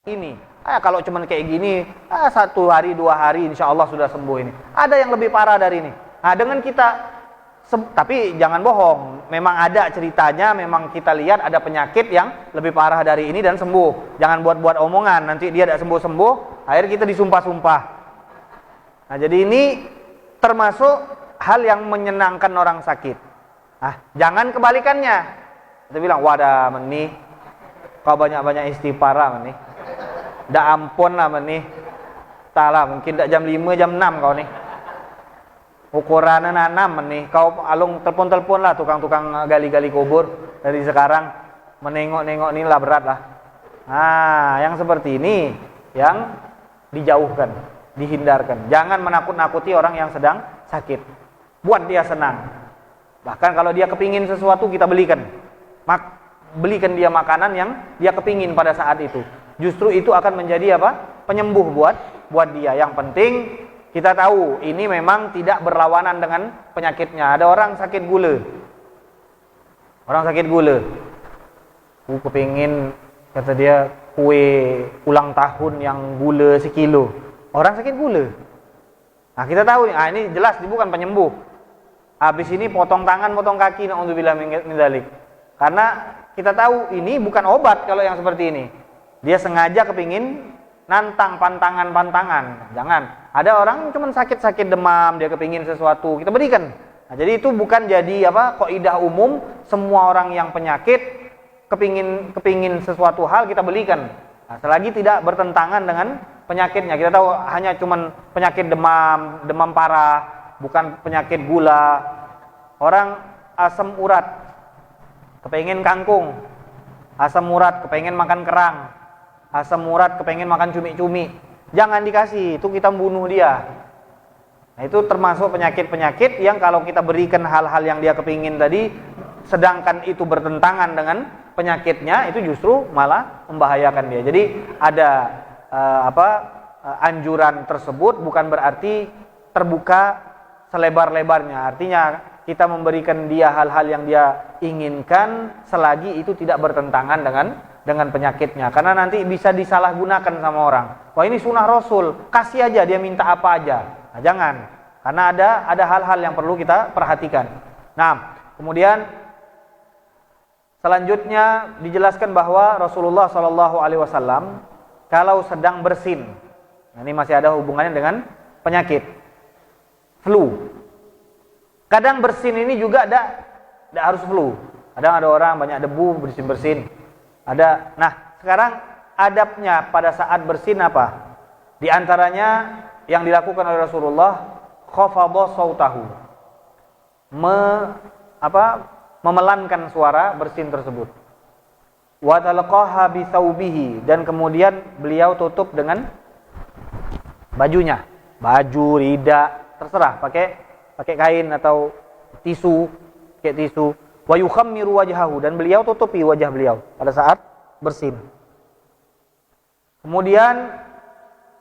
ini. Kalau cuman kayak gini, 1 hari 2 hari insya Allah sudah sembuh ini. Ada yang lebih parah dari ini. Nah, dengan kita, tapi jangan bohong, memang ada ceritanya, memang kita lihat ada penyakit yang lebih parah dari ini dan sembuh. Jangan buat-buat omongan, nanti dia tidak sembuh-sembuh, akhirnya kita disumpah-sumpah. Nah, jadi ini termasuk hal yang menyenangkan orang sakit. Nah, jangan kebalikannya. Kita bilang, wadah menih, kau banyak-banyak istighfar menih. Dak ampun lah menih. Taklah, mungkin dak jam 5, jam 6 kau nih. Ukurannya 6 menih. Kau alung telepon-telepon lah tukang-tukang gali-gali kubur dari sekarang. Menengok-nengok ini lah berat lah. Nah, yang seperti ini yang dijauhkan, dihindarkan. Jangan menakut-nakuti orang yang sedang sakit. Buat dia senang. Bahkan kalau dia kepingin sesuatu, kita belikan. Belikan dia makanan yang dia kepingin pada saat itu. Justru itu akan menjadi apa? Penyembuh buat dia. Yang penting kita tahu ini memang tidak berlawanan dengan penyakitnya. Ada orang sakit gula. Orang sakit gula. Kepingin, kata dia, kue ulang tahun yang gula sekilo. Orang sakit gula. Nah, kita tahu ini jelas dia bukan penyembuh. Habis ini potong tangan, potong kaki, na'udzubillah min dzalik. Karena kita tahu ini bukan obat kalau yang seperti ini. Dia sengaja kepingin nantang pantangan-pantangan. Jangan. Ada orang cuma sakit-sakit demam, dia kepingin sesuatu, kita berikan. Nah, jadi itu bukan jadi kaidah umum semua orang yang penyakit kepingin sesuatu hal kita belikan. Nah, selagi tidak bertentangan dengan penyakitnya. Kita tahu hanya cuma penyakit demam parah, bukan penyakit gula. Orang asam urat kepingin kangkung, asam urat kepingin makan kerang, asam urat kepengen makan cumi-cumi, jangan dikasih, itu kita bunuh dia. Nah, itu termasuk penyakit-penyakit yang kalau kita berikan hal-hal yang dia kepingin tadi, sedangkan itu bertentangan dengan penyakitnya, itu justru malah membahayakan dia. Jadi ada anjuran tersebut bukan berarti terbuka selebar-lebarnya. Artinya kita memberikan dia hal-hal yang dia inginkan selagi itu tidak bertentangan dengan penyakitnya. Karena nanti bisa disalahgunakan sama orang. Wah, ini sunnah Rasul, kasih aja dia minta apa aja. Nah, jangan. Karena ada hal-hal yang perlu kita perhatikan. Nah, kemudian selanjutnya dijelaskan bahwa Rasulullah SAW kalau sedang bersin, nah ini masih ada hubungannya dengan penyakit flu. Kadang bersin ini juga tidak harus flu. Kadang ada orang banyak debu bersin-bersin. Nah, sekarang adabnya pada saat bersin apa? Di antaranya yang dilakukan oleh Rasulullah, khafadha sautahu. Memelankan suara bersin tersebut. Wa talaqaha bi thawbihi, dan kemudian beliau tutup dengan bajunya. Baju, rida, terserah, pakai kain atau tisu, pakai tisu. Wa yukhammiru wajhahu, dan beliau tutupi wajah beliau pada saat bersin. Kemudian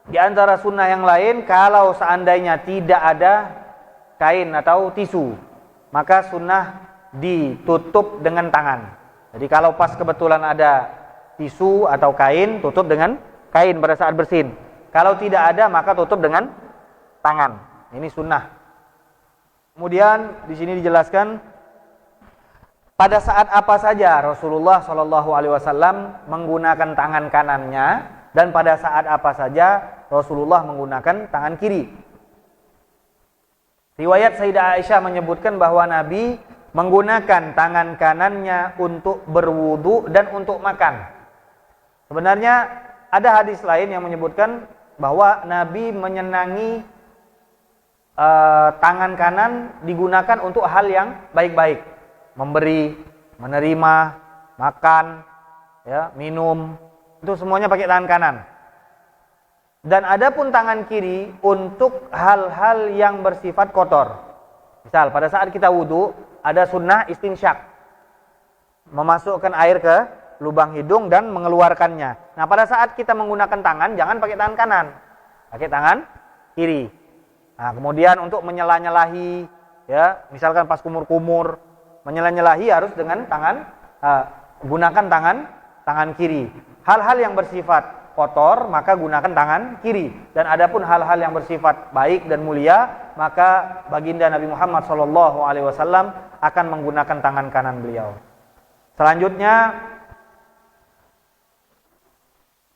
di antara sunnah yang lain, kalau seandainya tidak ada kain atau tisu, maka sunnah ditutup dengan tangan. Jadi kalau pas kebetulan ada tisu atau kain, tutup dengan kain pada saat bersin. Kalau tidak ada, maka tutup dengan tangan. Ini sunnah. Kemudian di sini dijelaskan pada saat apa saja Rasulullah SAW menggunakan tangan kanannya, dan pada saat apa saja Rasulullah menggunakan tangan kiri. Riwayat Sayyidah Aisyah menyebutkan bahwa Nabi menggunakan tangan kanannya untuk berwudu dan untuk makan. Sebenarnya ada hadis lain yang menyebutkan bahwa Nabi menyenangi tangan kanan digunakan untuk hal yang baik-baik, memberi, menerima, makan, minum, itu semuanya pakai tangan kanan. Dan adapun tangan kiri untuk hal-hal yang bersifat kotor. Misal pada saat kita wudu ada sunnah istinsyak, memasukkan air ke lubang hidung dan mengeluarkannya. Nah, pada saat kita menggunakan tangan, jangan pakai tangan kanan, pakai tangan kiri. Nah, kemudian untuk menyela-nyelahi, misalkan pas kumur-kumur, menyela-nyelahi harus dengan tangan, gunakan tangan kiri. Hal-hal yang bersifat kotor, maka gunakan tangan kiri. Dan adapun hal-hal yang bersifat baik dan mulia, maka baginda Nabi Muhammad SAW akan menggunakan tangan kanan beliau. Selanjutnya,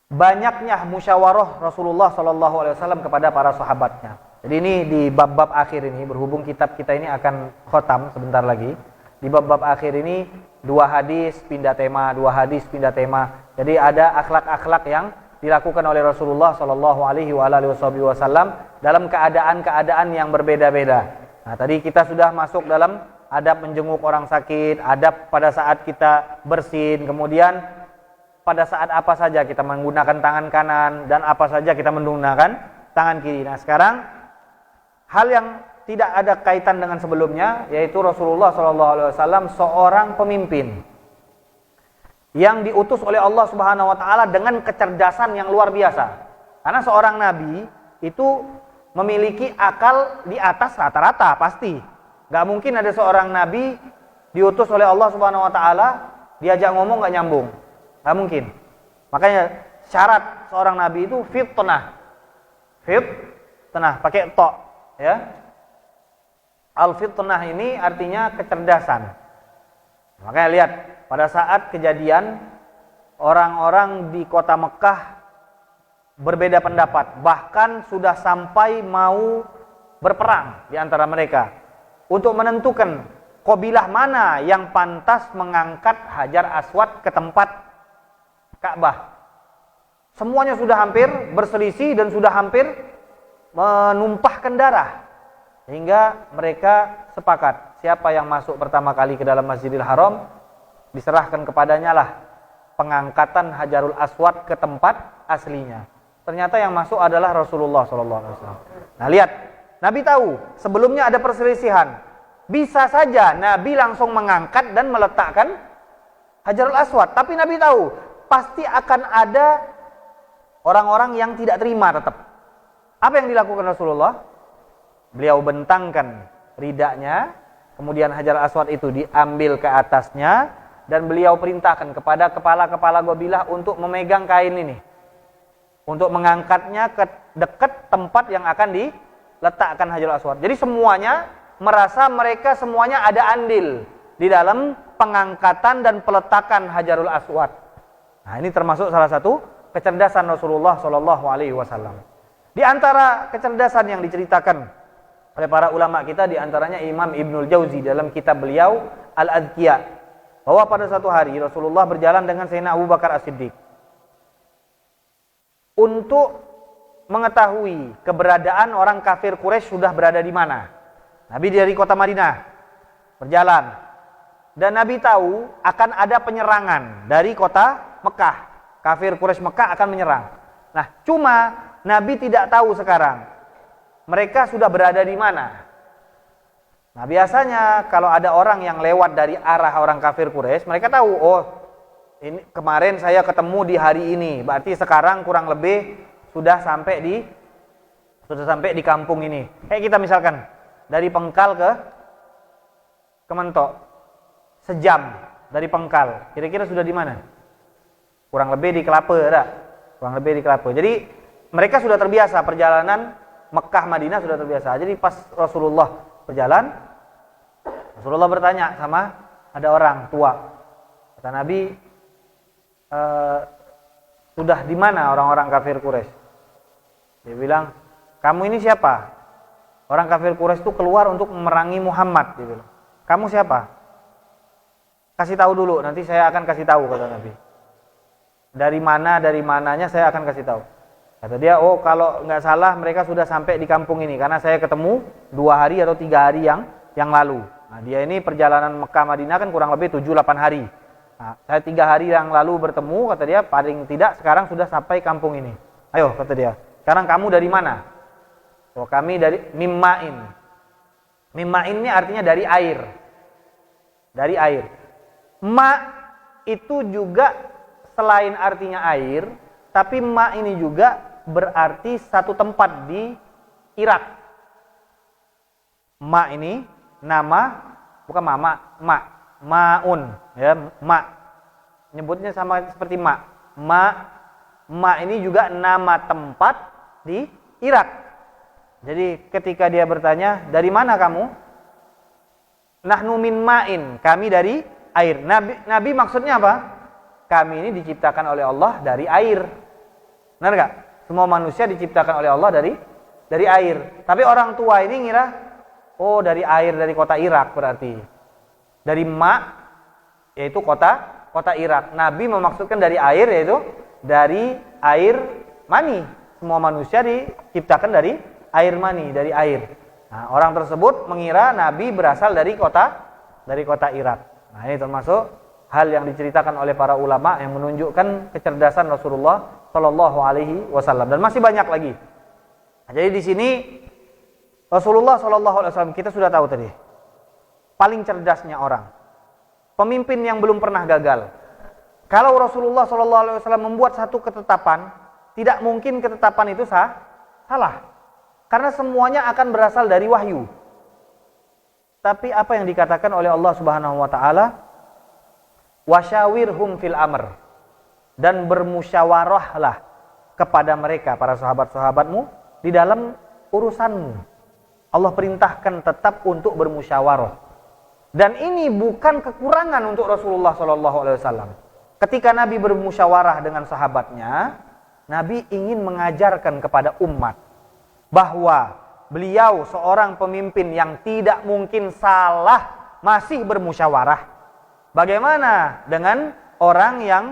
banyaknya musyawarah Rasulullah SAW kepada para sahabatnya. Jadi ini di bab-bab akhir ini, berhubung kitab kita ini akan khotam sebentar lagi. Di bab-bab akhir ini 2 hadis pindah tema, 2 hadis pindah tema. Jadi ada akhlak-akhlak yang dilakukan oleh Rasulullah SAW dalam keadaan-keadaan yang berbeda-beda. Nah, tadi kita sudah masuk dalam adab menjenguk orang sakit, adab pada saat kita bersin, kemudian pada saat apa saja kita menggunakan tangan kanan dan apa saja kita menggunakan tangan kiri. Nah, sekarang hal yang tidak ada kaitan dengan sebelumnya, yaitu Rasulullah SAW seorang pemimpin yang diutus oleh Allah Subhanahu Wa Taala dengan kecerdasan yang luar biasa. Karena seorang nabi itu memiliki akal di atas rata-rata pasti. Gak mungkin ada seorang nabi diutus oleh Allah Subhanahu Wa Taala diajak ngomong gak nyambung. Gak mungkin. Makanya syarat seorang nabi itu fitnah, pakai to, ya. Al-fitnah ini artinya kecerdasan. Makanya lihat, pada saat kejadian orang-orang di kota Mekah berbeda pendapat, bahkan sudah sampai mau berperang di antara mereka untuk menentukan kabilah mana yang pantas mengangkat Hajar Aswad ke tempat Ka'bah. Semuanya sudah hampir berselisih dan sudah hampir menumpahkan darah. Hingga mereka sepakat, siapa yang masuk pertama kali ke dalam Masjidil Haram, diserahkan kepadanya lah pengangkatan Hajarul Aswad ke tempat aslinya. Ternyata yang masuk adalah Rasulullah SAW. Nah, lihat, Nabi tahu sebelumnya ada perselisihan. Bisa saja Nabi langsung mengangkat dan meletakkan Hajarul Aswad, tapi Nabi tahu pasti akan ada orang-orang yang tidak terima tetap. Apa yang dilakukan Rasulullah? Beliau bentangkan ridanya, kemudian Hajar Aswad itu diambil ke atasnya, dan beliau perintahkan kepada kepala-kepala kabilah untuk memegang kain ini, untuk mengangkatnya ke dekat tempat yang akan diletakkan Hajar Aswad. Jadi semuanya merasa mereka semuanya ada andil di dalam pengangkatan dan peletakan Hajarul Aswad. Nah, ini termasuk salah satu kecerdasan Rasulullah SAW. Di antara kecerdasan yang diceritakan oleh para ulama kita, di antaranya Imam Ibnul Jauzi dalam kitab beliau Al-Adqiya, bahwa pada suatu hari Rasulullah berjalan dengan Sayyidina Abu Bakar As-Siddiq untuk mengetahui keberadaan orang kafir Quraisy sudah berada di mana. Nabi dari kota Madinah berjalan, dan Nabi tahu akan ada penyerangan dari kota Mekah. Kafir Quraisy Mekah akan menyerang. Nah, cuma Nabi tidak tahu sekarang mereka sudah berada di mana. Nah, biasanya kalau ada orang yang lewat dari arah orang kafir Quraisy, mereka tahu, oh, ini kemarin saya ketemu di hari ini, berarti sekarang kurang lebih sudah sampai di kampung ini. Kayak kita misalkan dari Pengkal ke Mentok, sejam dari Pengkal, kira-kira sudah di mana? Kurang lebih di Kelapa, tak? Kurang lebih di Kelapa. Jadi mereka sudah terbiasa perjalanan Mekah Madinah, sudah terbiasa. Jadi pas Rasulullah berjalan, Rasulullah bertanya sama ada orang tua. Kata Nabi, sudah di mana orang-orang kafir Quraisy? Dia bilang, kamu ini siapa? Orang kafir Quraisy itu keluar untuk memerangi Muhammad. Dia bilang, kamu siapa? Kasih tahu dulu, nanti saya akan kasih tahu, kata Nabi. Dari mananya saya akan kasih tahu. Kata dia, oh kalau nggak salah mereka sudah sampai di kampung ini, karena saya ketemu 2 hari atau 3 hari yang lalu. Nah, dia ini perjalanan Mekah Madinah kan kurang lebih 7-8 hari. Nah, saya 3 hari yang lalu bertemu, kata dia, paling tidak sekarang sudah sampai kampung ini. Ayo, kata dia, sekarang kamu dari mana? Oh, kami dari Mimma'in. Mimma'in ini artinya dari air. Dari air. Ma itu juga selain artinya air, tapi ma ini juga berarti satu tempat di Irak. Ma ini nama, bukan ma'un, ya, ma. Nyebutnya sama seperti ma. Ma ini juga nama tempat di Irak. Jadi ketika dia bertanya, dari mana kamu? Nahnu min ma'in, kami dari air. Nabi maksudnya apa? Kami ini diciptakan oleh Allah dari air. Benar gak? Semua manusia diciptakan oleh Allah dari air. Tapi orang tua ini ngira, oh dari air dari kota Irak berarti. Dari ma, yaitu kota Irak. Nabi memaksudkan dari air, yaitu dari air mani. Semua manusia diciptakan dari air mani, dari air. Nah, orang tersebut mengira Nabi berasal dari kota Irak. Nah, ini termasuk hal yang diceritakan oleh para ulama yang menunjukkan kecerdasan Rasulullah Shallallahu Alaihi Wasallam, dan masih banyak lagi. Nah, jadi di sini Rasulullah Shallallahu Alaihi Wasallam kita sudah tahu tadi paling cerdasnya orang, pemimpin yang belum pernah gagal. Kalau Rasulullah Shallallahu Alaihi Wasallam membuat satu ketetapan, tidak mungkin ketetapan itu salah, karena semuanya akan berasal dari wahyu. Tapi apa yang dikatakan oleh Allah Subhanahu Wa Taala, wasyawirhum fil amr, dan bermusyawarahlah kepada mereka, para sahabat-sahabatmu, di dalam urusanmu. Allah perintahkan tetap untuk bermusyawarah. Dan ini bukan kekurangan untuk Rasulullah SAW. Ketika Nabi bermusyawarah dengan sahabatnya, Nabi ingin mengajarkan kepada umat bahwa beliau seorang pemimpin yang tidak mungkin salah masih bermusyawarah. Bagaimana dengan orang yang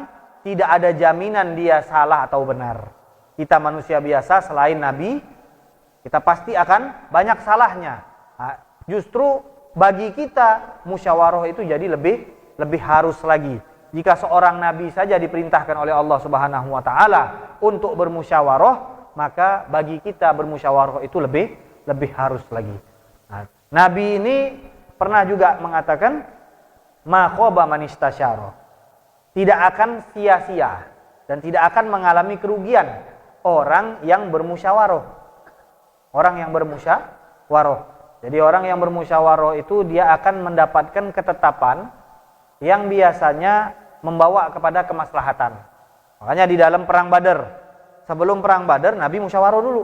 tidak ada jaminan dia salah atau benar? Kita manusia biasa selain Nabi, kita pasti akan banyak salahnya. Nah, justru bagi kita musyawarah itu jadi lebih harus lagi. Jika seorang nabi saja diperintahkan oleh Allah Subhanahu wa taala untuk bermusyawarah, maka bagi kita bermusyawarah itu lebih harus lagi. Nah, Nabi ini pernah juga mengatakan, ma khaba man istasyara. Tidak akan sia-sia dan tidak akan mengalami kerugian orang yang bermusyawarah. Orang yang bermusyawarah. Jadi orang yang bermusyawarah itu dia akan mendapatkan ketetapan yang biasanya membawa kepada kemaslahatan. Makanya di dalam perang Badar, sebelum perang Badar Nabi musyawarah dulu.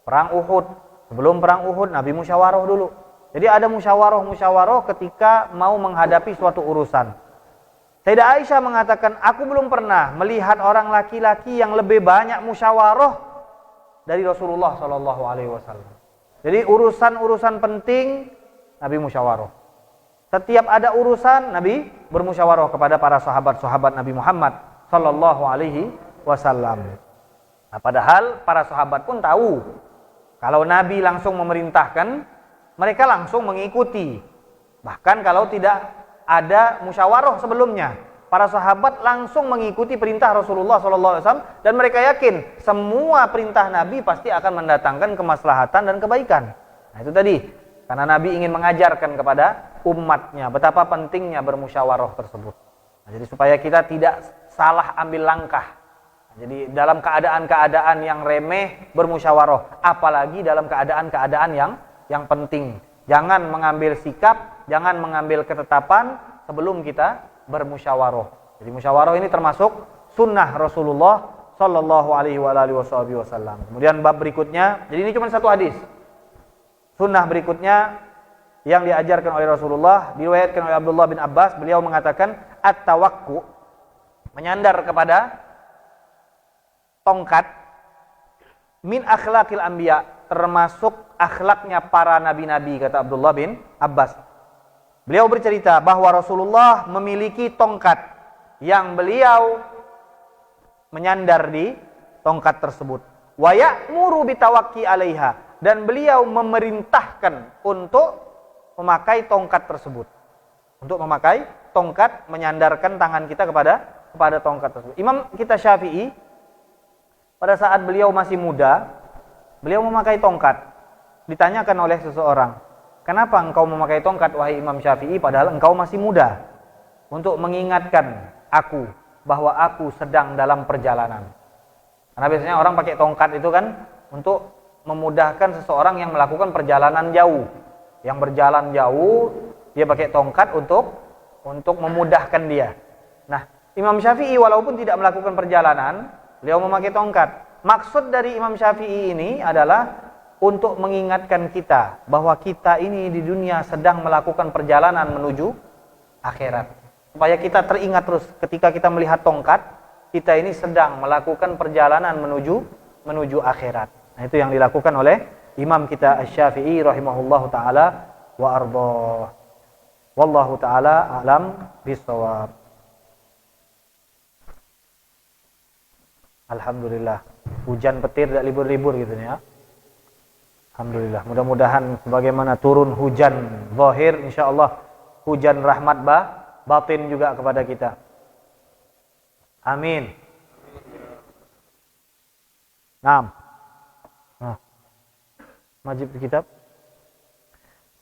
Perang Uhud, sebelum perang Uhud Nabi musyawarah dulu. Jadi ada musyawarah ketika mau menghadapi suatu urusan. Sayyidah Aisyah mengatakan, aku belum pernah melihat orang laki-laki yang lebih banyak musyawarah dari Rasulullah SAW. Jadi urusan-urusan penting Nabi musyawarah. Setiap ada urusan Nabi bermusyawarah kepada para sahabat-sahabat Nabi Muhammad sallallahu alaihi wasallam. Nah, padahal para sahabat pun tahu kalau Nabi langsung memerintahkan, mereka langsung mengikuti. Bahkan kalau tidak ada musyawarah sebelumnya, para sahabat langsung mengikuti perintah Rasulullah SAW, dan mereka yakin semua perintah Nabi pasti akan mendatangkan kemaslahatan dan kebaikan. Nah, itu tadi, karena Nabi ingin mengajarkan kepada umatnya betapa pentingnya bermusyawarah tersebut. Nah, jadi supaya kita tidak salah ambil langkah. Nah, jadi dalam keadaan-keadaan yang remeh bermusyawarah, apalagi dalam keadaan-keadaan yang penting. Jangan mengambil sikap, jangan mengambil ketetapan sebelum kita bermusyawarah. Jadi musyawarah ini termasuk sunnah Rasulullah sallallahu alaihi wasallam. Kemudian bab berikutnya, jadi ini cuma satu hadis. Sunnah berikutnya yang diajarkan oleh Rasulullah diriwayatkan oleh Abdullah bin Abbas, beliau mengatakan at-tawakku, menyandar kepada tongkat, min akhlaqil anbiya, termasuk akhlaknya para nabi-nabi, kata Abdullah bin Abbas. Beliau bercerita bahwa Rasulullah memiliki tongkat yang beliau menyandar di tongkat tersebut. Wa ya'muru bitawakki 'alaiha, dan beliau memerintahkan untuk memakai tongkat tersebut. Untuk memakai tongkat, menyandarkan tangan kita kepada tongkat tersebut. Imam kita Syafi'i pada saat beliau masih muda, beliau memakai tongkat. Ditanyakan oleh seseorang, kenapa engkau memakai tongkat wahai Imam Syafi'i padahal engkau masih muda? Untuk mengingatkan aku bahwa aku sedang dalam perjalanan. Karena biasanya orang pakai tongkat itu kan untuk memudahkan seseorang yang melakukan perjalanan jauh. Yang berjalan jauh, dia pakai tongkat untuk memudahkan dia. Nah, Imam Syafi'i walaupun tidak melakukan perjalanan, Beliau memakai tongkat. Maksud dari Imam Syafi'i ini adalah untuk mengingatkan kita bahwa kita ini di dunia sedang melakukan perjalanan menuju akhirat. Supaya kita teringat terus ketika kita melihat tongkat, kita ini sedang melakukan perjalanan menuju akhirat. Nah, itu yang dilakukan oleh Imam kita Asy-Syafi'i rahimahullahu taala wa ardhah. Wallahu taala a'lam bissawab. Alhamdulillah. Hujan petir tidak libur-libur gitu ya. Alhamdulillah. Mudah-mudahan sebagaimana turun hujan zahir, insyaallah hujan rahmat batin juga kepada kita. Amin. Naam. Majib kitab.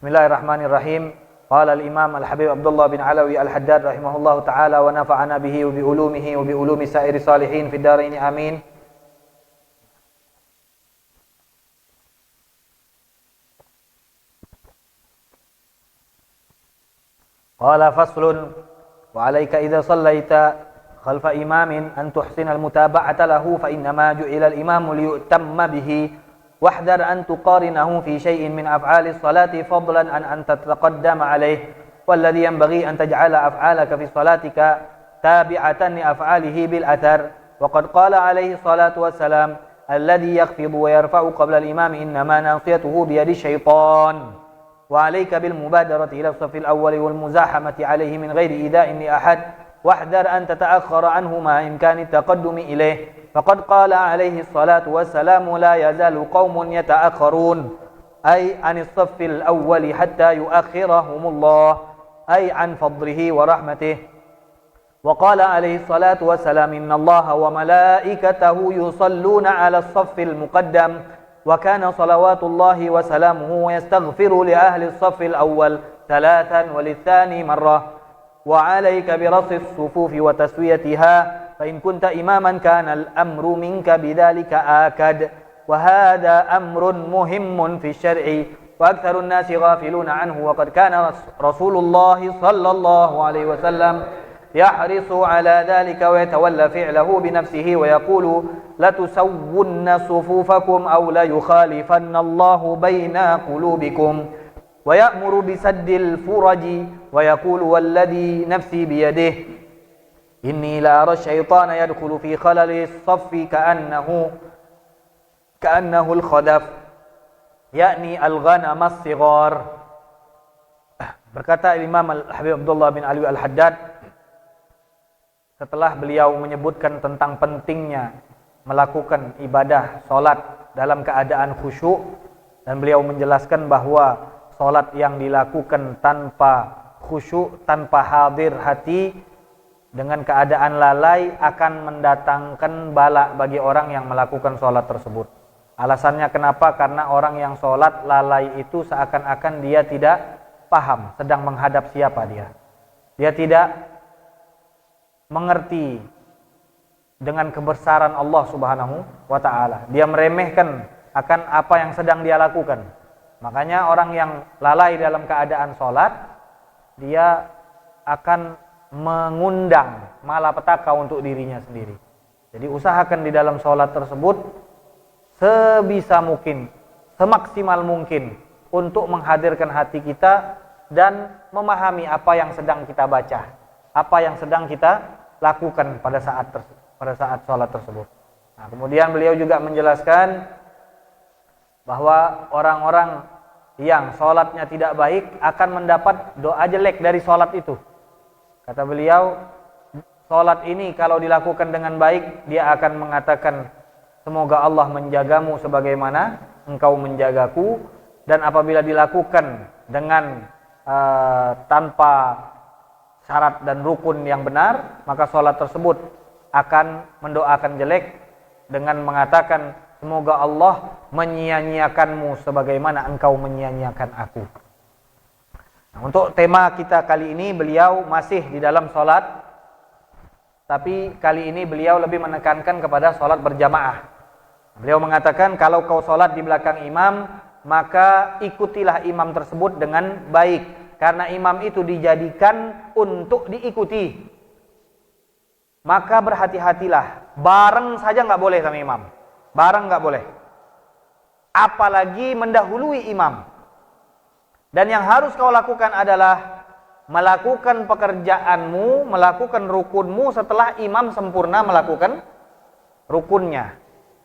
Bismillahirrahmanirrahim. Qala al-Imam Al-Habib Abdullah bin Alawi Al-Haddad rahimahullahu taala wa nafa'ana bihi wa bi ulumihi wa bi ulumi sa'iri salihin fid dharain amin. Qala faslun wa 'alaika idza sallaita khalfa imamin an tuhsina al-mutaba'ata lahu fa inna ma ju'ila al-imamu liyutamma bihi wahdar an tuqarinahu fi shay'in min af'ali as-salati fadlan an tataqaddama 'alayhi walladhi yanbaghi an taj'ala af'alaka fi salatika tabi'atan li af'alihi bil athar wa qad qala 'alayhi salatu wassalam alladhi yakhfidu wa yarfa'u qabla al-imam innama nasiyatuhu bi yadi syaitan wa 'alayka bil mubadarati ila as-saff al-awwal wal muzahamati 'alayhi min ghairi ida'in li ahad واحذر أن تتأخر عنه مع إمكان التقدم إليه فقد قال عليه الصلاة والسلام لا يزال قوم يتأخرون أي عن الصف الأول حتى يؤخرهم الله أي عن فضله ورحمته وقال عليه الصلاة والسلام إن الله وملائكته يصلون على الصف المقدم وكان صلوات الله وسلامه يستغفر لأهل الصف الأول 3 وللثاني مرة وعليك برص الصفوف وتسويتها فإن كنت إماما كان الأمر منك بذلك آكد وهذا أمر مهم في الشرع وأكثر الناس غافلون عنه وقد كان رسول الله صلى الله عليه وسلم يحرص على ذلك ويتولى فعله بنفسه ويقول لتسون صفوفكم أو ليخالفن الله بين قلوبكم ويأمر بسد الفرج ويقول والذي نفسي بيده إني لأرى الشيطان يدخل في خلل الصف كأنه الخدف yakni al-ghanam as-sighar. Berkata Imam Al-Habib Abdullah bin Alawi Al-Haddad setelah beliau menyebutkan tentang pentingnya melakukan ibadah salat dalam keadaan khusyuk, dan beliau menjelaskan bahwa salat yang dilakukan tanpa khusyuk, tanpa hadir hati, dengan keadaan lalai akan mendatangkan bala bagi orang yang melakukan salat tersebut. Alasannya kenapa? Karena orang yang sholat lalai itu seakan-akan dia tidak paham sedang menghadap siapa dia. Dia tidak mengerti dengan kebesaran Allah Subhanahu wa ta'ala. Dia meremehkan akan apa yang sedang dia lakukan. Makanya orang yang lalai dalam keadaan sholat, dia akan mengundang malapetaka untuk dirinya sendiri. Jadi usahakan di dalam sholat tersebut sebisa mungkin, semaksimal mungkin untuk menghadirkan hati kita dan memahami apa yang sedang kita baca, apa yang sedang kita lakukan pada saat sholat tersebut. Nah, kemudian beliau juga menjelaskan bahwa orang-orang yang sholatnya tidak baik akan mendapat doa jelek dari sholat itu. Kata beliau, sholat ini kalau dilakukan dengan baik, dia akan mengatakan, semoga Allah menjagamu sebagaimana engkau menjagaku. Dan apabila dilakukan dengan tanpa syarat dan rukun yang benar, maka sholat tersebut akan mendoakan jelek dengan mengatakan, semoga Allah menyia-nyiakanmu sebagaimana engkau menyia-nyiakan aku. Nah, untuk tema kita kali ini beliau masih di dalam sholat, tapi kali ini beliau lebih menekankan kepada sholat berjamaah. Beliau mengatakan, kalau kau sholat di belakang imam, maka ikutilah imam tersebut dengan baik. Karena imam itu dijadikan untuk diikuti. maka berhati-hatilah. Bareng saja nggak boleh sama imam. Bareng nggak boleh. Apalagi mendahului imam. Dan yang harus kau lakukan adalah melakukan pekerjaanmu, melakukan rukunmu setelah imam sempurna melakukan rukunnya.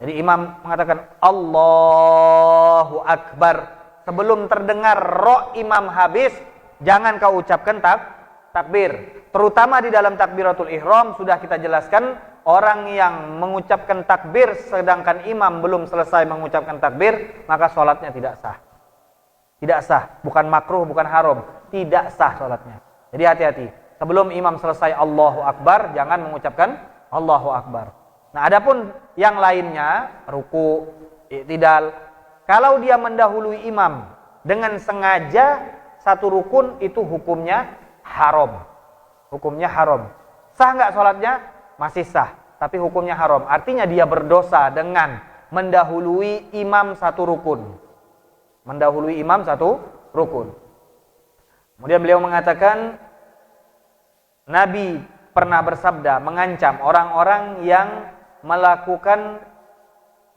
Jadi imam mengatakan Allahu Akbar. Sebelum terdengar roh imam habis, jangan kau ucapkan takbir. Terutama di dalam takbiratul ihram sudah kita jelaskan, orang yang mengucapkan takbir sedangkan imam belum selesai mengucapkan takbir, maka sholatnya tidak sah. Tidak sah, bukan makruh, bukan haram, tidak sah sholatnya. Jadi hati-hati, sebelum imam selesai Allahu Akbar, jangan mengucapkan Allahu Akbar. Nah, adapun yang lainnya, ruku, i'tidal, kalau dia mendahului imam dengan sengaja satu rukun, itu hukumnya haram. Hukumnya haram. Sah nggak sholatnya? Masih sah, tapi hukumnya haram. Artinya dia berdosa dengan mendahului imam satu rukun. Mendahului imam satu rukun. Kemudian beliau mengatakan, Nabi pernah bersabda mengancam orang-orang yang melakukan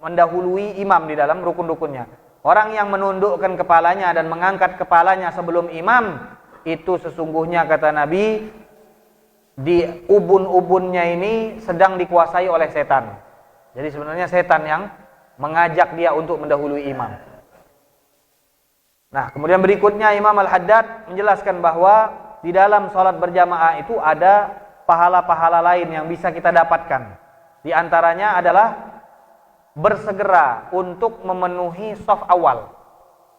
mendahului imam di dalam rukun-rukunnya. Orang yang menundukkan kepalanya dan mengangkat kepalanya sebelum imam, itu sesungguhnya kata Nabi, di ubun-ubunnya ini sedang dikuasai oleh setan. Jadi sebenarnya setan yang mengajak dia untuk mendahului imam. Nah, kemudian berikutnya Imam Al-Haddad menjelaskan bahwa di dalam sholat berjamaah itu ada pahala-pahala lain yang bisa kita dapatkan. Di antaranya adalah bersegera untuk memenuhi shaf awal,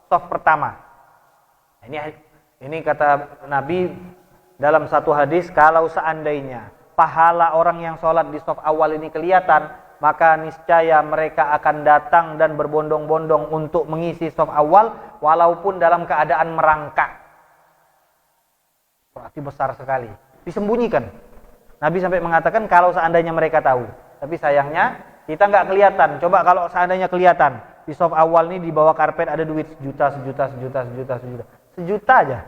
shaf pertama. Ini kata Nabi dalam satu hadis, kalau seandainya pahala orang yang sholat di shaf awal ini kelihatan, maka niscaya mereka akan datang dan berbondong-bondong untuk mengisi shaf awal walaupun dalam keadaan merangkak. Berarti besar sekali. Disembunyikan. Nabi sampai mengatakan kalau seandainya mereka tahu. Tapi sayangnya kita nggak kelihatan. Coba kalau seandainya kelihatan di shaf awal ini di bawah karpet ada duit sejuta aja.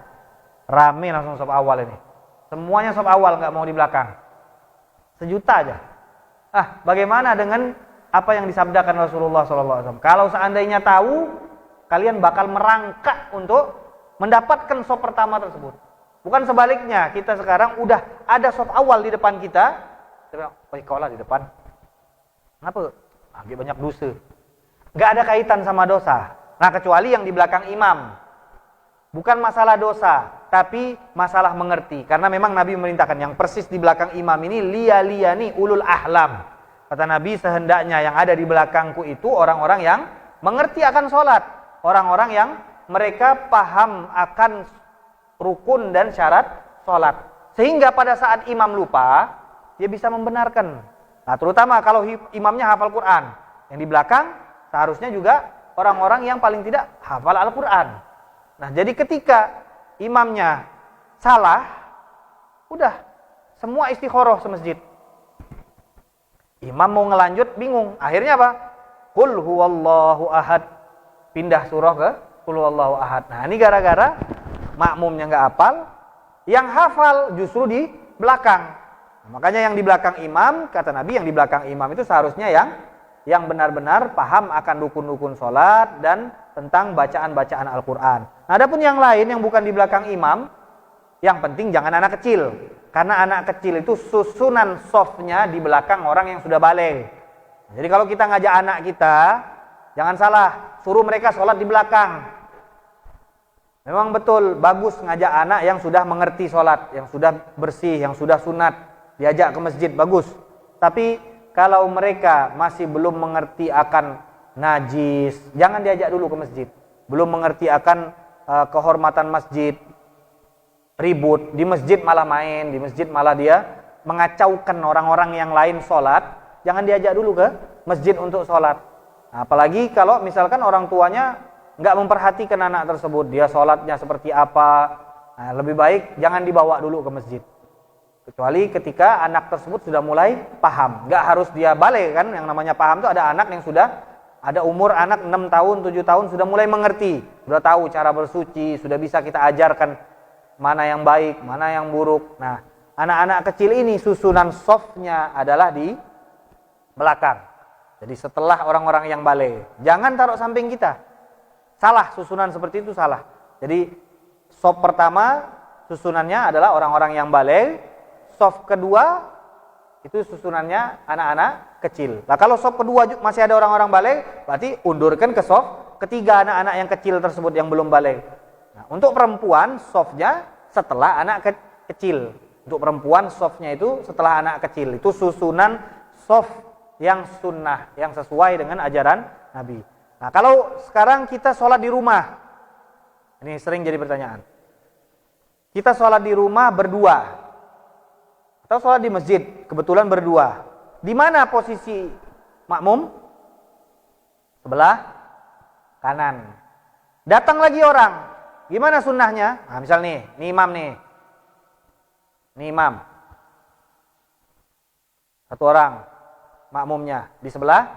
Rame langsung shaf awal ini. Semuanya shaf awal, nggak mau di belakang. Sejuta aja. Bagaimana dengan apa yang disabdakan Rasulullah SAW? Kalau seandainya tahu, kalian bakal merangkak untuk mendapatkan shaf pertama tersebut. Bukan sebaliknya, kita sekarang udah ada shaf awal di depan kita, kau lah di depan. Kenapa? Lagi banyak dosa. Gak ada kaitan sama dosa. Nah, kecuali yang di belakang imam. Bukan masalah dosa, tapi masalah mengerti. Karena memang Nabi memerintahkan yang persis di belakang imam ini, liyani ulul ahlam. Kata Nabi, sehendaknya yang ada di belakangku itu orang-orang yang mengerti akan sholat. Orang-orang yang mereka paham akan rukun dan syarat sholat. Sehingga pada saat imam lupa, dia bisa membenarkan. Nah, terutama kalau imamnya hafal Quran. Yang di belakang seharusnya juga orang-orang yang paling tidak hafal Al-Quran. Nah, jadi ketika imamnya salah, udah semua istikharah semasjid. Imam mau ngelanjut bingung. Akhirnya apa? Qul huwallahu ahad. Pindah surah ke Qul huwallahu ahad. Nah, ini gara-gara makmumnya nggak hafal, yang hafal justru di belakang. Nah, makanya yang di belakang imam, kata Nabi, yang di belakang imam itu seharusnya yang benar-benar paham akan rukun-rukun sholat dan tentang bacaan-bacaan Al-Quran. Nah, adapun yang lain yang bukan di belakang imam, yang penting jangan anak kecil. Karena anak kecil itu susunan softnya di belakang orang yang sudah balik. Jadi kalau kita ngajak anak kita, jangan salah, suruh mereka sholat di belakang. Memang betul, bagus ngajak anak yang sudah mengerti sholat, yang sudah bersih, yang sudah sunat, diajak ke masjid, bagus. Tapi kalau mereka masih belum mengerti akan najis, jangan diajak dulu ke masjid. Belum mengerti akan kehormatan masjid, ribut, di masjid malah main, di masjid malah dia mengacaukan orang-orang yang lain sholat, jangan diajak dulu ke masjid untuk sholat. Nah, apalagi kalau misalkan orang tuanya nggak memperhatikan anak tersebut, dia sholatnya seperti apa, nah, lebih baik jangan dibawa dulu ke masjid. Kecuali ketika anak tersebut sudah mulai paham, nggak harus dia balik kan, yang namanya paham itu ada anak yang sudah ada umur anak 6 tahun, 7 tahun sudah mulai mengerti, sudah tahu cara bersuci, sudah bisa kita ajarkan mana yang baik, mana yang buruk. Nah, anak-anak kecil ini susunan softnya adalah di belakang. Jadi setelah orang-orang yang balik. Jangan taruh samping kita. Salah, susunan seperti itu salah. Jadi soft pertama susunannya adalah orang-orang yang balik. Soft kedua itu susunannya anak-anak kecil. Nah kalau soft kedua masih ada orang-orang balik, berarti undurkan ke soft ketiga anak-anak yang kecil tersebut yang belum balik. Nah, untuk perempuan softnya setelah anak kecil. Untuk perempuan softnya itu setelah anak kecil. Itu susunan soft yang sunnah, yang sesuai dengan ajaran Nabi. Nah kalau sekarang kita sholat di rumah, ini sering jadi pertanyaan. Kita sholat di rumah berdua, atau sholat di masjid, kebetulan berdua. Di mana posisi makmum? Sebelah kanan. Datang lagi orang, gimana sunnahnya? Nah misal nih, ini imam nih. Ini imam. Satu orang makmumnya di sebelah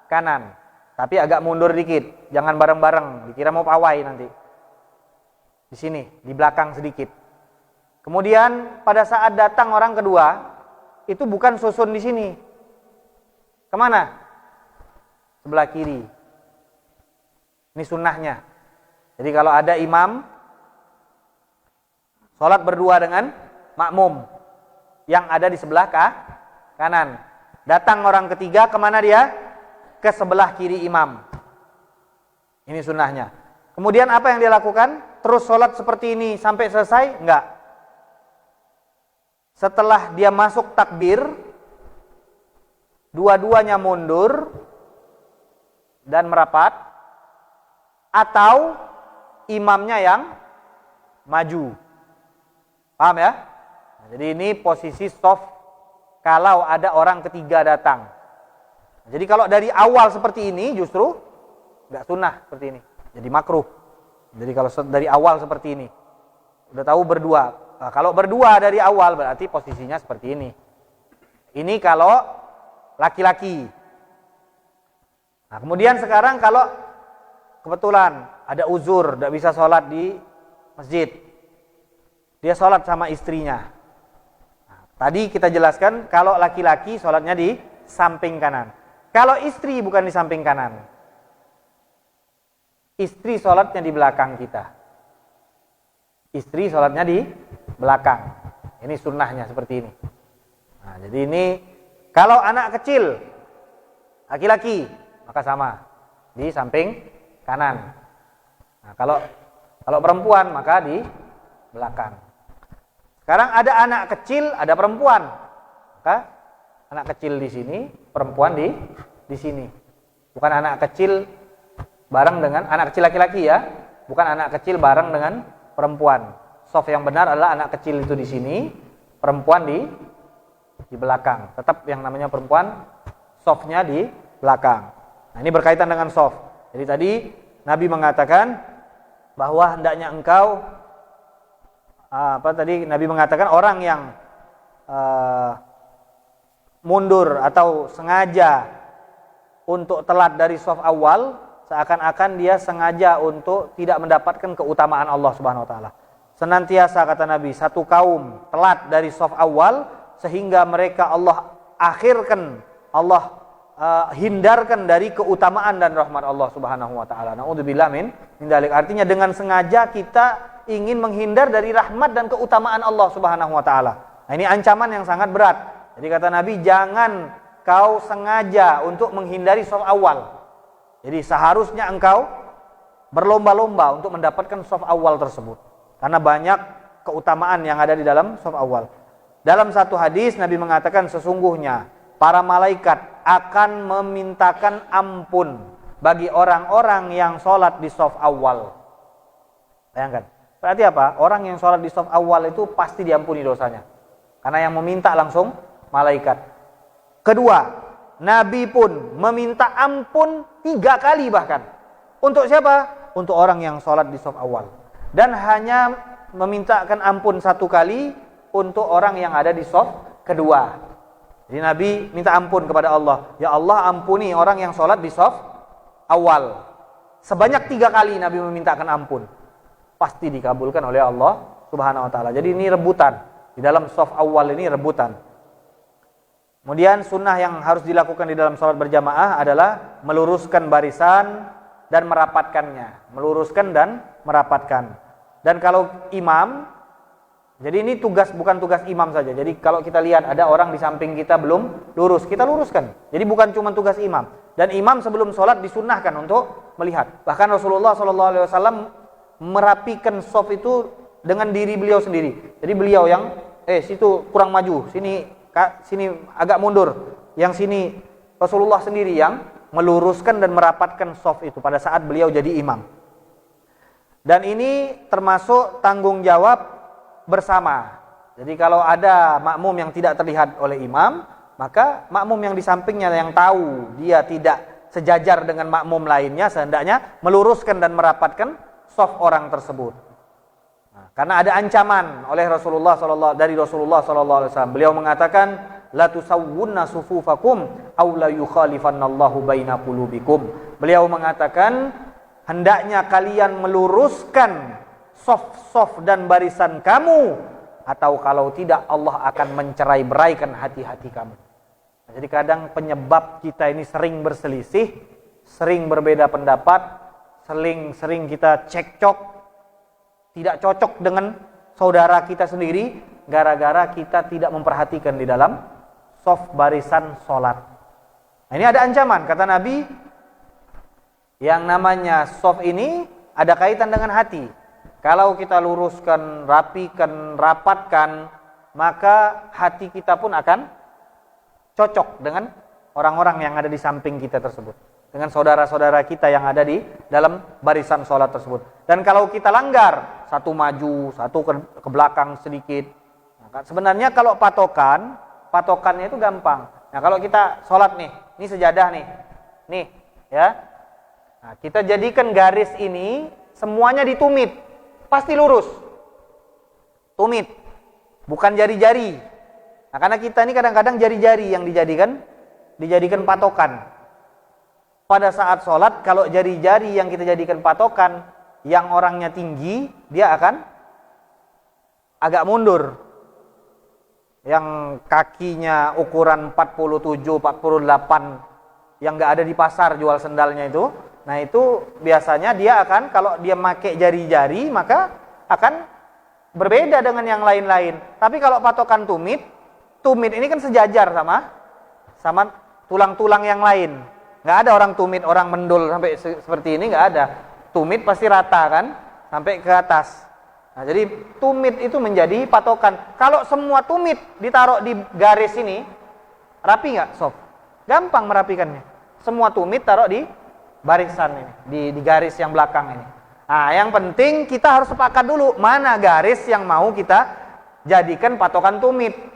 kanan. Tapi agak mundur dikit, jangan bareng-bareng, dikira mau pawai nanti. Di sini, di belakang sedikit. Kemudian pada saat datang orang kedua, itu bukan susun di sini. Kemana? Sebelah kiri. Ini sunnahnya. Jadi kalau ada imam sholat berdua dengan makmum yang ada di sebelah kanan. Datang orang ketiga, kemana dia? Ke sebelah kiri imam. Ini sunnahnya. Kemudian apa yang dia lakukan? Terus sholat seperti ini sampai selesai? Enggak. Setelah dia masuk takbir, dua-duanya mundur dan merapat, atau imamnya yang maju. Paham ya? Nah, jadi ini posisi soft kalau ada orang ketiga datang. Jadi kalau dari awal seperti ini justru nggak sunnah seperti ini. Jadi makruh. Jadi kalau dari awal seperti ini, udah tahu berdua. Nah, kalau berdua dari awal berarti posisinya seperti ini. Ini kalau laki-laki. Nah kemudian sekarang kalau kebetulan ada uzur, tidak bisa sholat di masjid, dia sholat sama istrinya. Nah, tadi kita jelaskan kalau laki-laki sholatnya di samping kanan. Kalau istri bukan di samping kanan. Istri sholatnya di belakang kita. Istri sholatnya di belakang. Ini sunnahnya seperti ini. Nah, jadi ini kalau anak kecil laki-laki maka sama di samping kanan. Nah, kalau perempuan maka di belakang. Sekarang ada anak kecil, ada perempuan. Maka anak kecil di sini, perempuan di sini. Bukan anak kecil bareng dengan anak kecil laki-laki ya, bukan anak kecil bareng dengan perempuan. Soft yang benar adalah anak kecil itu di sini, perempuan di belakang. Tetap yang namanya perempuan softnya di belakang. Nah, ini berkaitan dengan soft. Jadi tadi Nabi mengatakan bahwa hendaknya engkau Nabi mengatakan orang yang mundur atau sengaja untuk telat dari shaf awal, seakan-akan dia sengaja untuk tidak mendapatkan keutamaan Allah Subhanahu wa taala. Senantiasa kata Nabi, satu kaum telat dari shaf awal sehingga mereka Allah akhirkan, Allah hindarkan dari keutamaan dan rahmat Allah Subhanahu wa taala. Naudzubillah min dzalik. Artinya dengan sengaja kita ingin menghindar dari rahmat dan keutamaan Allah Subhanahu wa taala. Nah, ini ancaman yang sangat berat. Jadi kata Nabi, jangan kau sengaja untuk menghindari shaf awal. Jadi seharusnya engkau berlomba-lomba untuk mendapatkan shaf awal tersebut. Karena banyak keutamaan yang ada di dalam shaf awal. Dalam satu hadis Nabi mengatakan sesungguhnya para malaikat akan memintakan ampun bagi orang-orang yang sholat di shaf awal. Bayangkan. Berarti apa? Orang yang sholat di shaf awal itu pasti diampuni dosanya. Karena yang meminta langsung malaikat. Kedua, Nabi pun meminta ampun 3 kali bahkan. Untuk siapa? Untuk orang yang sholat di shaf awal. Dan hanya memintakan ampun 1 kali untuk orang yang ada di shaf kedua. Jadi Nabi minta ampun kepada Allah. Ya Allah, ampuni orang yang sholat di shaf awal. Sebanyak 3 kali Nabi memintakan ampun. Pasti dikabulkan oleh Allah Subhanahu wa taala. Jadi ini rebutan. Di dalam shaf awal ini rebutan. Kemudian sunnah yang harus dilakukan di dalam sholat berjamaah adalah meluruskan barisan dan merapatkannya. Meluruskan dan merapatkan. Dan kalau imam, jadi ini bukan tugas imam saja. Jadi kalau kita lihat ada orang di samping kita belum lurus, kita luruskan. Jadi bukan cuma tugas imam. Dan imam sebelum sholat disunnahkan untuk melihat. Bahkan Rasulullah SAW merapikan shaf itu dengan diri beliau sendiri. Jadi beliau yang situ kurang maju, sini agak mundur. Yang sini Rasulullah sendiri yang meluruskan dan merapatkan shaf itu pada saat beliau jadi imam. Dan ini termasuk tanggung jawab bersama. Jadi kalau ada makmum yang tidak terlihat oleh imam, maka makmum yang di sampingnya yang tahu dia tidak sejajar dengan makmum lainnya, sehendaknya meluruskan dan merapatkan shaf orang tersebut. Karena ada ancaman oleh Rasulullah SAW. Beliau mengatakan, la tusawwunna sufufakum aw la yukhalifannallahu baina qulubikum. Beliau mengatakan, hendaknya kalian meluruskan shaf dan barisan kamu, atau kalau tidak Allah akan mencerai-beraikan hati-hati kamu. Jadi kadang penyebab kita ini sering berselisih, sering berbeda pendapat, sering kita cekcok, tidak cocok dengan saudara kita sendiri, gara-gara kita tidak memperhatikan di dalam shaf barisan sholat. Nah, ini ada ancaman, kata Nabi, yang namanya shaf ini ada kaitan dengan hati. Kalau kita luruskan, rapikan, rapatkan, maka hati kita pun akan cocok dengan orang-orang yang ada di samping kita tersebut, dengan saudara-saudara kita yang ada di dalam barisan sholat tersebut. Dan kalau kita langgar, satu maju, satu ke belakang sedikit. Nah, sebenarnya kalau patokannya itu gampang. Nah, kalau kita sholat nih, ini sejadah nih, ya. Nah, kita jadikan garis ini semuanya ditumit, pasti lurus. Tumit, bukan jari-jari. Nah, karena kita ini kadang-kadang jari-jari yang dijadikan patokan. Pada saat sholat, kalau jari-jari yang kita jadikan patokan, yang orangnya tinggi, dia akan agak mundur. Yang kakinya ukuran 47, 48, yang nggak ada di pasar jual sendalnya itu, nah itu biasanya dia akan, kalau dia pakai jari-jari, maka akan berbeda dengan yang lain-lain. Tapi kalau patokan tumit ini kan sejajar sama tulang-tulang yang lain. Nggak ada orang tumit, orang mendul sampai seperti ini, nggak ada. Tumit pasti rata kan, sampai ke atas. Nah, jadi tumit itu menjadi patokan. Kalau semua tumit ditaruh di garis ini, rapi nggak, Sob? Gampang merapikannya. Semua tumit taruh di barisan ini, di garis yang belakang ini. Nah, yang penting kita harus sepakat dulu mana garis yang mau kita jadikan patokan tumit.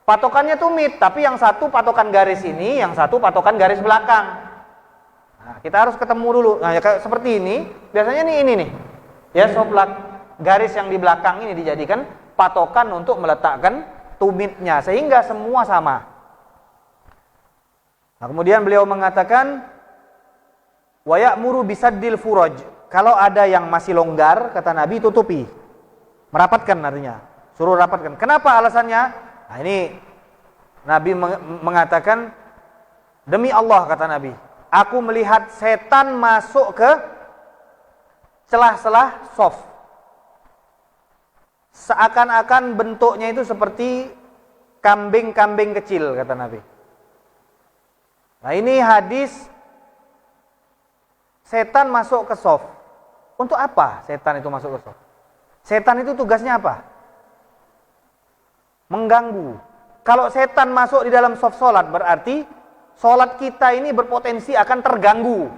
Patokannya tumit, tapi yang satu patokan garis ini, yang satu patokan garis belakang. Nah, kita harus ketemu dulu. Nah, ya, seperti ini, biasanya ini nih. Ya, garis yang di belakang ini dijadikan patokan untuk meletakkan tumitnya, sehingga semua sama. Nah, kemudian beliau mengatakan, wa ya'muru bisaddil furaj. Kalau ada yang masih longgar, kata Nabi, tutupi. Merapatkan artinya, suruh rapatkan. Kenapa alasannya? Nah, ini Nabi mengatakan, demi Allah, kata Nabi, aku melihat setan masuk ke celah-celah shaf. Seakan-akan bentuknya itu seperti kambing-kambing kecil, kata Nabi. Nah, ini hadis setan masuk ke shaf. Untuk apa setan itu masuk ke shaf? Setan itu tugasnya apa? Mengganggu. Kalau setan masuk di dalam shaf sholat, berarti sholat kita ini berpotensi akan terganggu.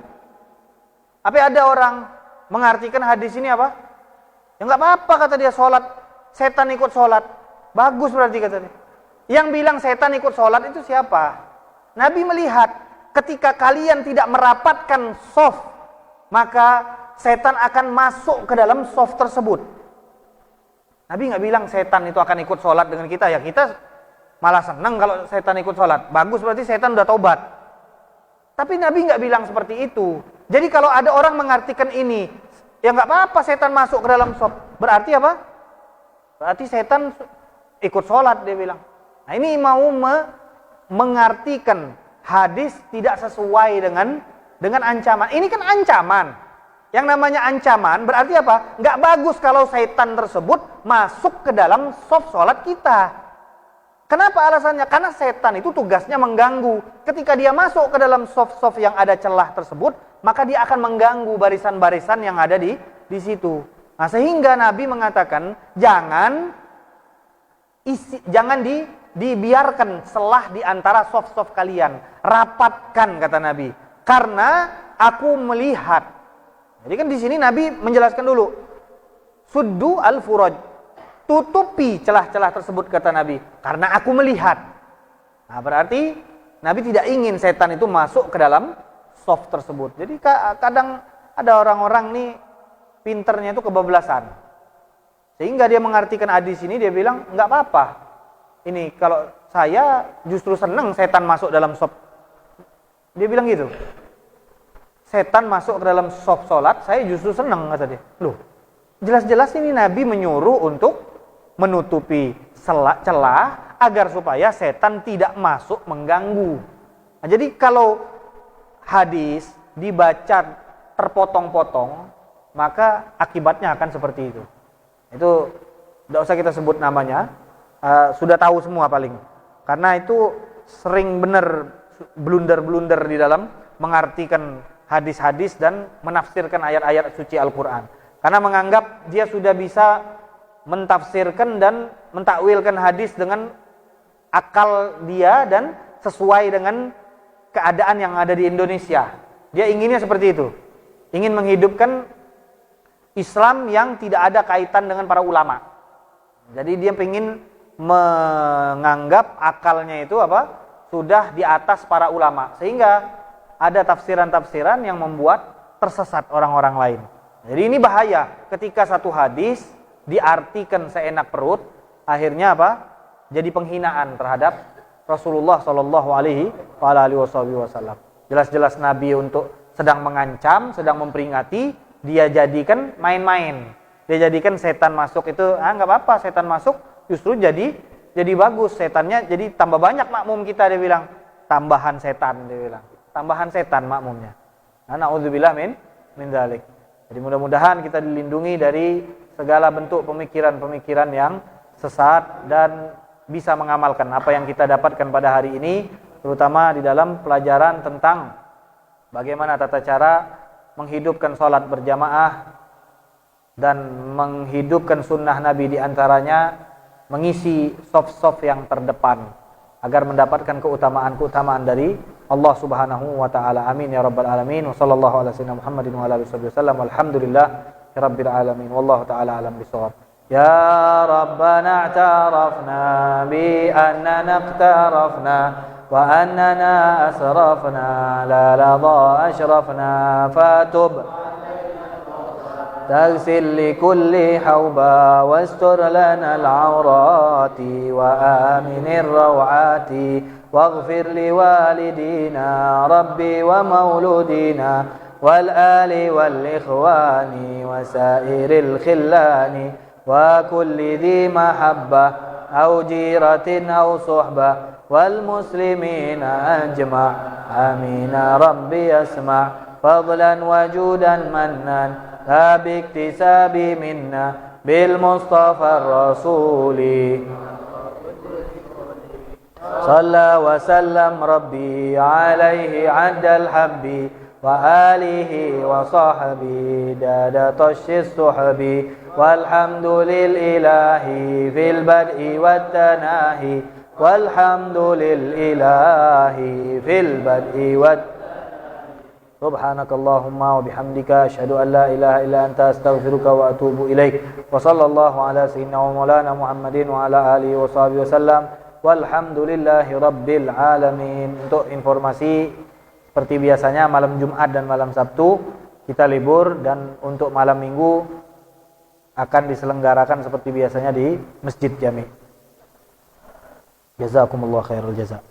Tapi ada orang mengartikan hadis ini apa? Ya nggak apa-apa, kata dia, sholat, setan ikut sholat. Bagus berarti, kata dia. Yang bilang setan ikut sholat itu siapa? Nabi melihat ketika kalian tidak merapatkan shaf, maka setan akan masuk ke dalam shaf tersebut. Nabi nggak bilang setan itu akan ikut sholat dengan kita. Ya kita malah senang kalau setan ikut sholat. Bagus, berarti setan udah taubat. Tapi Nabi nggak bilang seperti itu. Jadi kalau ada orang mengartikan ini, ya nggak apa-apa setan masuk ke dalam shaf. Berarti apa? Berarti setan ikut sholat, dia bilang. Nah ini mau mengartikan hadis tidak sesuai dengan ancaman. Ini kan ancaman. Yang namanya ancaman berarti apa? Nggak bagus kalau setan tersebut masuk ke dalam shaf sholat kita. Kenapa alasannya? Karena setan itu tugasnya mengganggu. Ketika dia masuk ke dalam shaf-shaf yang ada celah tersebut, maka dia akan mengganggu barisan-barisan yang ada di situ. Nah, sehingga Nabi mengatakan jangan dibiarkan selah di antara shaf-shaf kalian. Rapatkan, kata Nabi. Karena aku melihat. Jadi kan di sini Nabi menjelaskan dulu. Suddu al-furaj. Tutupi celah-celah tersebut, kata Nabi. Karena aku melihat. Nah, berarti Nabi tidak ingin setan itu masuk ke dalam shaf tersebut. Jadi kadang ada orang-orang nih pinternya itu kebablasan. Sehingga dia mengartikan hadis ini, dia bilang, enggak apa-apa. Ini kalau saya justru senang setan masuk dalam shaf. Dia bilang gitu. Setan masuk ke dalam shaf sholat, saya justru senang, kata dia. Loh, jelas-jelas ini Nabi menyuruh untuk menutupi celah agar supaya setan tidak masuk mengganggu. Nah, jadi kalau hadis dibaca terpotong-potong, maka akibatnya akan seperti itu. Itu tidak usah kita sebut namanya, sudah tahu semua paling. Karena itu sering benar blunder-blunder di dalam mengartikan hadis-hadis dan menafsirkan ayat-ayat suci Al-Quran. Karena menganggap dia sudah bisa mentafsirkan dan mentakwilkan hadis dengan akal dia dan sesuai dengan keadaan yang ada di Indonesia. Dia inginnya seperti itu. Ingin menghidupkan Islam yang tidak ada kaitan dengan para ulama. Jadi dia ingin menganggap akalnya itu sudah di atas para ulama. Sehingga ada tafsiran-tafsiran yang membuat tersesat orang-orang lain. Jadi ini bahaya ketika satu hadis diartikan seenak perut, akhirnya jadi penghinaan terhadap Rasulullah Shallallahu Alaihi Wasallam. Jelas-jelas Nabi untuk sedang mengancam, sedang memperingati, dia jadikan main-main. Dia jadikan setan masuk itu, nggak apa-apa, setan masuk justru jadi bagus, setannya jadi tambah banyak makmum kita, dia bilang. Tambahan setan, dia bilang. Tambahan setan makmumnya. Nah, na'udzubillah min dzalik. Jadi mudah-mudahan kita dilindungi dari segala bentuk pemikiran-pemikiran yang sesat dan bisa mengamalkan apa yang kita dapatkan pada hari ini, terutama di dalam pelajaran tentang bagaimana tata cara menghidupkan sholat berjamaah dan menghidupkan sunnah Nabi, di antaranya mengisi shaf-shaf yang terdepan agar mendapatkan keutamaan-keutamaan dari Allah Subhanahu wa taala. Amin ya rabbal alamin. Wa sallallahu ala sayyidina Muhammadin wa ala alihi wasallam. Alhamdulillah rabbil alamin. Wallahu taala alam bisawab. Ya rabbana i'tarafna bi annana iqtarafna wa annana asrafna la ladha ashrafna fatub تغسل لكل حوبا واستر لنا العورات وآمن الروعات واغفر لوالدينا ربي ومولودينا والآل والإخوان وسائر الخلان وكل ذي محبة أو جيرة أو صحبة والمسلمين أجمع آمين ربي اسمع فضلا وجودا منان لا باكتساب منا بالمصطفى الرسول صلى وسلم ربي عليه عد الحب وآله وصحبه داد طش السحب والحمد للإله في البدء والتناهي والحمد للإله في البدء والتناهي سبحانك اللهم وبحمدك أشهد أن لا إله إلا أنت أستغفرك وأتوب إليك وصلى الله على سيدنا ومولانا محمد وعلى آله وصحبه وسلم walhamdulillahi rabbil alamin. Untuk informasi, seperti biasanya malam Jumat dan malam Sabtu kita libur, dan untuk malam Minggu akan diselenggarakan seperti biasanya di Masjid Jami. Jazakumullah khairul jaza.